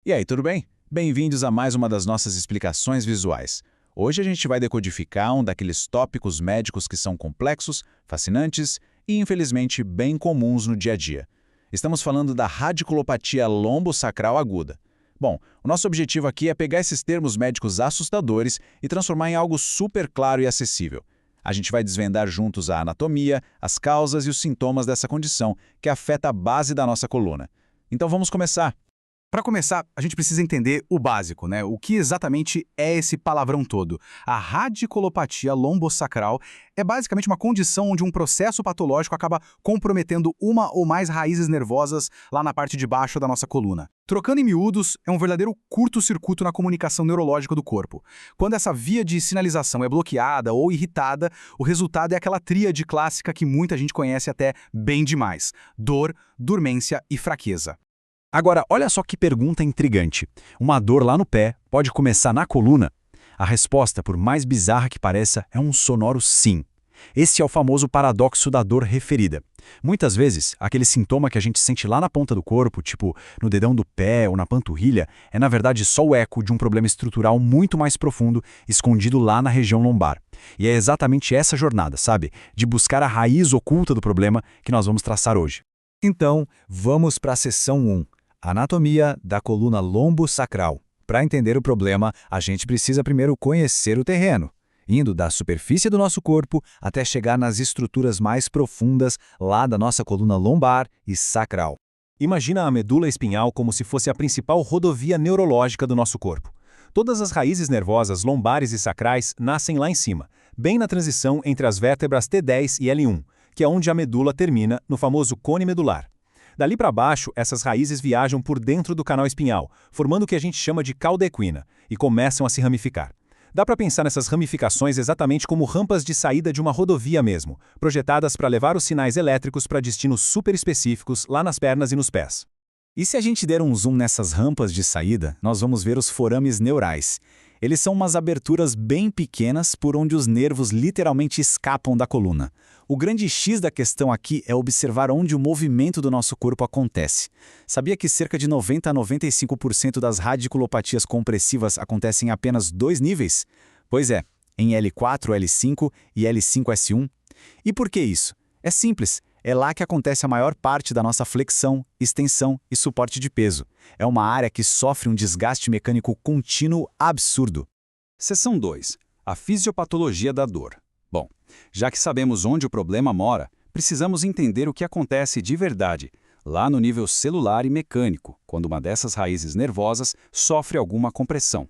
E aí, tudo bem? Bem-vindos a mais uma das nossas explicações visuais. Hoje a gente vai decodificar um daqueles tópicos médicos que são complexos, fascinantes e, infelizmente, bem comuns no dia a dia. Estamos falando da radiculopatia lombosacral aguda. Bom, o nosso objetivo aqui é pegar esses termos médicos assustadores e transformar em algo super claro e acessível. A gente vai desvendar juntos a anatomia, as causas e os sintomas dessa condição que afeta a base da nossa coluna. Então vamos começar. Para começar, a gente precisa entender o básico, né? O que exatamente é esse palavrão todo? A radiculopatia lombosacral é basicamente uma condição onde um processo patológico acaba comprometendo uma ou mais raízes nervosas lá na parte de baixo da nossa coluna. Trocando em miúdos, é um verdadeiro curto-circuito na comunicação neurológica do corpo. Quando essa via de sinalização é bloqueada ou irritada, o resultado é aquela tríade clássica que muita gente conhece até bem demais: dor, dormência e fraqueza. Agora, olha só que pergunta intrigante. Uma dor lá no pé pode começar na coluna? A resposta, por mais bizarra que pareça, é um sonoro sim. Esse é o famoso paradoxo da dor referida. Muitas vezes, aquele sintoma que a gente sente lá na ponta do corpo, tipo no dedão do pé ou na panturrilha, é na verdade só o eco de um problema estrutural muito mais profundo, escondido lá na região lombar. E é exatamente essa jornada, sabe? De buscar a raiz oculta do problema que nós vamos traçar hoje. Então, vamos para a seção 1. Anatomia da coluna lombosacral. Para entender o problema, a gente precisa primeiro conhecer o terreno, indo da superfície do nosso corpo até chegar nas estruturas mais profundas lá da nossa coluna lombar e sacral. Imagina a medula espinhal como se fosse a principal rodovia neurológica do nosso corpo. Todas as raízes nervosas lombares e sacrais nascem lá em cima, bem na transição entre as vértebras T10 e L1, que é onde a medula termina no famoso cone medular. Dali para baixo, essas raízes viajam por dentro do canal espinhal, formando o que a gente chama de cauda equina, e começam a se ramificar. Dá para pensar nessas ramificações exatamente como rampas de saída de uma rodovia mesmo, projetadas para levar os sinais elétricos para destinos super específicos lá nas pernas e nos pés. E se a gente der um zoom nessas rampas de saída, nós vamos ver os forames neurais. Eles são umas aberturas bem pequenas por onde os nervos literalmente escapam da coluna. O grande X da questão aqui é observar onde o movimento do nosso corpo acontece. Sabia que cerca de 90 a 95% das radiculopatias compressivas acontecem em apenas 2 níveis? Pois é, em L4, L5 e L5S1. E por que isso? É simples. É lá que acontece a maior parte da nossa flexão, extensão e suporte de peso. É uma área que sofre um desgaste mecânico contínuo absurdo. Seção 2. A fisiopatologia da dor. Bom, já que sabemos onde o problema mora, precisamos entender o que acontece de verdade, lá no nível celular e mecânico, quando uma dessas raízes nervosas sofre alguma compressão.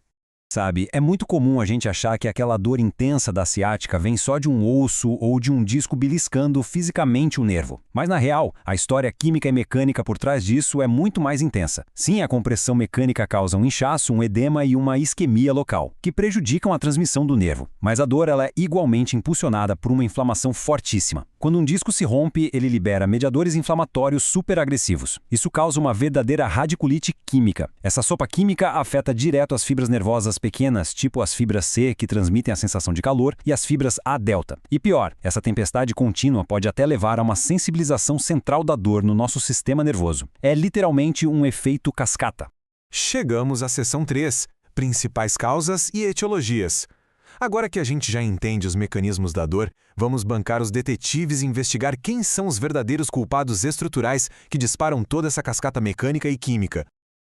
Sabe, é muito comum a gente achar que aquela dor intensa da ciática vem só de um osso ou de um disco beliscando fisicamente o nervo. Mas na real, a história química e mecânica por trás disso é muito mais intensa. Sim, a compressão mecânica causa um inchaço, um edema e uma isquemia local, que prejudicam a transmissão do nervo. Mas a dor ela é igualmente impulsionada por uma inflamação fortíssima. Quando um disco se rompe, ele libera mediadores inflamatórios superagressivos. Isso causa uma verdadeira radiculite química. Essa sopa química afeta direto as fibras nervosas pequenas, tipo as fibras C, que transmitem a sensação de calor, e as fibras A delta. E pior, essa tempestade contínua pode até levar a uma sensibilização central da dor no nosso sistema nervoso. É literalmente um efeito cascata. Chegamos à seção 3, principais causas e etiologias. Agora que a gente já entende os mecanismos da dor, vamos bancar os detetives e investigar quem são os verdadeiros culpados estruturais que disparam toda essa cascata mecânica e química.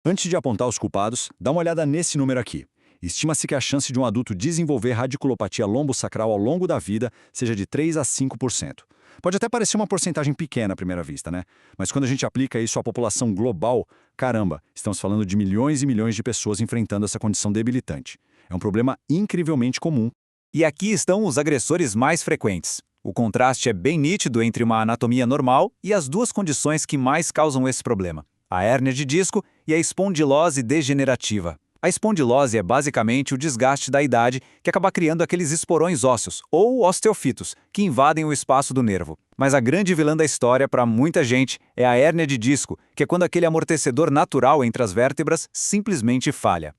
Antes de apontar os culpados, dá uma olhada nesse número aqui. Estima-se que a chance de um adulto desenvolver radiculopatia lombosacral ao longo da vida seja de 3 a 5%. Pode até parecer uma porcentagem pequena à primeira vista, né? Mas quando a gente aplica isso à população global, caramba, estamos falando de milhões e milhões de pessoas enfrentando essa condição debilitante. É um problema incrivelmente comum. E aqui estão os agressores mais frequentes. O contraste é bem nítido entre uma anatomia normal e as duas condições que mais causam esse problema: a hérnia de disco e a espondilose degenerativa. A espondilose é basicamente o desgaste da idade que acaba criando aqueles esporões ósseos, ou osteofitos, que invadem o espaço do nervo. Mas a grande vilã da história para muita gente é a hérnia de disco, que é quando aquele amortecedor natural entre as vértebras simplesmente falha.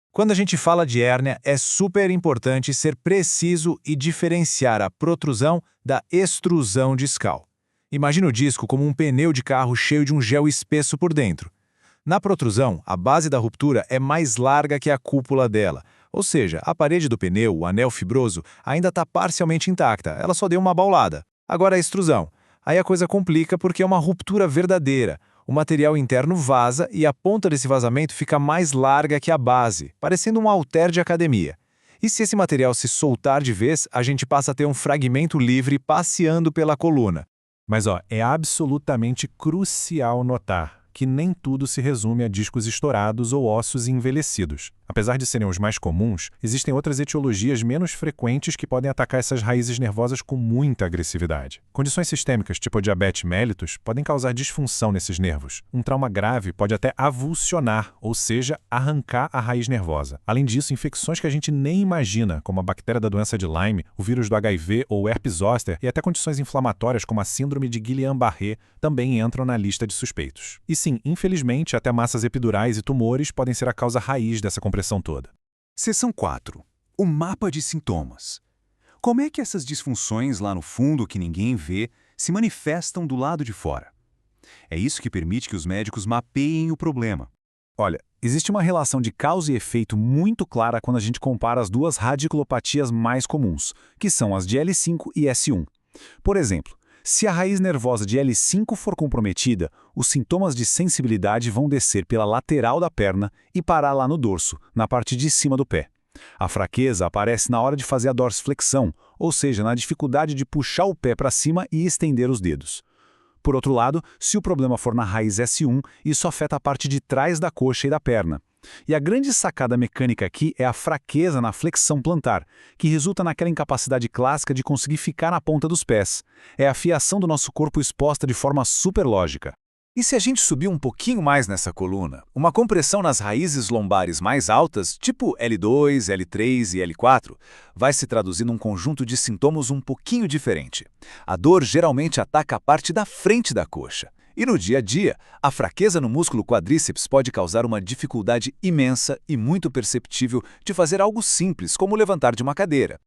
Quando a gente fala de hérnia, é super importante ser preciso e diferenciar a protrusão da extrusão discal. Imagina o disco como um pneu de carro cheio de um gel espesso por dentro. Na protrusão, a base da ruptura é mais larga que a cúpula dela. Ou seja, a parede do pneu, o anel fibroso, ainda está parcialmente intacta, ela só deu uma baulada. Agora a extrusão. Aí a coisa complica porque é uma ruptura verdadeira. O material interno vaza e a ponta desse vazamento fica mais larga que a base, parecendo um halter de academia. E se esse material se soltar de vez, a gente passa a ter um fragmento livre passeando pela coluna. Mas é absolutamente crucial notar que nem tudo se resume a discos estourados ou ossos envelhecidos. Apesar de serem os mais comuns, existem outras etiologias menos frequentes que podem atacar essas raízes nervosas com muita agressividade. Condições sistêmicas, tipo diabetes mellitus, podem causar disfunção nesses nervos. Um trauma grave pode até avulsionar, ou seja, arrancar a raiz nervosa. Além disso, infecções que a gente nem imagina, como a bactéria da doença de Lyme, o vírus do HIV ou o herpes zoster, e até condições inflamatórias como a síndrome de Guillain-Barré, também entram na lista de suspeitos. E sim, infelizmente, até massas epidurais e tumores podem ser a causa raiz dessa compressão toda. Seção 4. O mapa de sintomas. Como é que essas disfunções lá no fundo que ninguém vê se manifestam do lado de fora? É isso que permite que os médicos mapeiem o problema. Olha, existe uma relação de causa e efeito muito clara quando a gente compara as duas radiculopatias mais comuns, que são as de L5 e S1. Por exemplo, se a raiz nervosa de L5 for comprometida, os sintomas de sensibilidade vão descer pela lateral da perna e parar lá no dorso, na parte de cima do pé. A fraqueza aparece na hora de fazer a dorsiflexão, ou seja, na dificuldade de puxar o pé para cima e estender os dedos. Por outro lado, se o problema for na raiz S1, isso afeta a parte de trás da coxa e da perna. E a grande sacada mecânica aqui é a fraqueza na flexão plantar, que resulta naquela incapacidade clássica de conseguir ficar na ponta dos pés. É a fiação do nosso corpo exposta de forma super lógica. E se a gente subir um pouquinho mais nessa coluna, uma compressão nas raízes lombares mais altas, tipo L2, L3 e L4, vai se traduzir num conjunto de sintomas um pouquinho diferente. A dor geralmente ataca a parte da frente da coxa. E no dia a dia, a fraqueza no músculo quadríceps pode causar uma dificuldade imensa e muito perceptível de fazer algo simples, como levantar de uma cadeira.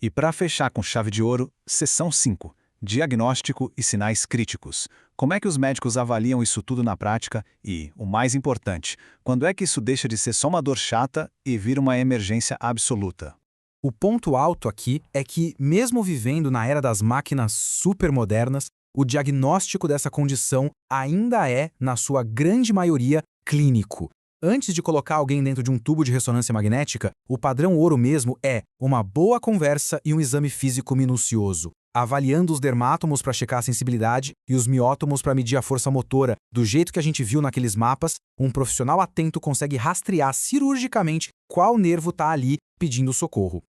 E para fechar com chave de ouro, seção 5. Diagnóstico e sinais críticos. Como é que os médicos avaliam isso tudo na prática? E, o mais importante, quando é que isso deixa de ser só uma dor chata e vira uma emergência absoluta? O ponto alto aqui é que, mesmo vivendo na era das máquinas supermodernas, o diagnóstico dessa condição ainda é, na sua grande maioria, clínico. Antes de colocar alguém dentro de um tubo de ressonância magnética, o padrão ouro mesmo é uma boa conversa e um exame físico minucioso, avaliando os dermátomos para checar a sensibilidade e os miótomos para medir a força motora. Do jeito que a gente viu naqueles mapas, um profissional atento consegue rastrear cirurgicamente qual nervo está ali pedindo socorro.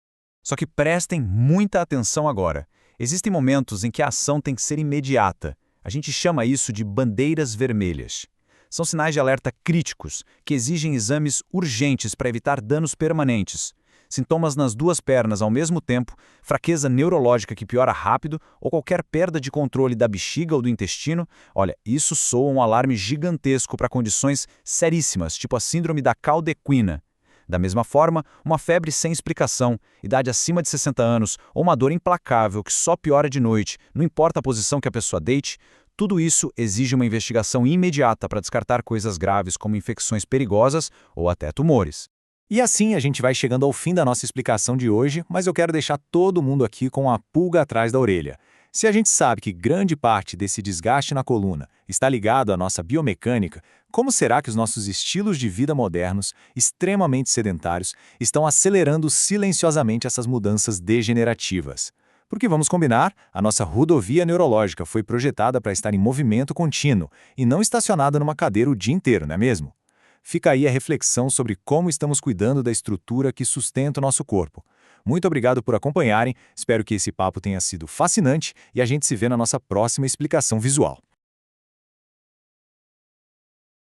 Só que prestem muita atenção agora. Existem momentos em que a ação tem que ser imediata. A gente chama isso de bandeiras vermelhas. São sinais de alerta críticos, que exigem exames urgentes para evitar danos permanentes. Sintomas nas duas pernas ao mesmo tempo, fraqueza neurológica que piora rápido ou qualquer perda de controle da bexiga ou do intestino, olha, isso soa um alarme gigantesco para condições seríssimas, tipo a síndrome da caldequina. Da mesma forma, uma febre sem explicação, idade acima de 60 anos ou uma dor implacável que só piora de noite, não importa a posição que a pessoa deite, tudo isso exige uma investigação imediata para descartar coisas graves como infecções perigosas ou até tumores. E assim a gente vai chegando ao fim da nossa explicação de hoje, mas eu quero deixar todo mundo aqui com a pulga atrás da orelha. Se a gente sabe que grande parte desse desgaste na coluna está ligado à nossa biomecânica, como será que os nossos estilos de vida modernos, extremamente sedentários, estão acelerando silenciosamente essas mudanças degenerativas? Porque vamos combinar, a nossa rodovia neurológica foi projetada para estar em movimento contínuo e não estacionada numa cadeira o dia inteiro, não é mesmo? Fica aí a reflexão sobre como estamos cuidando da estrutura que sustenta o nosso corpo. Muito obrigado por acompanharem, espero que esse papo tenha sido fascinante e a gente se vê na nossa próxima explicação visual.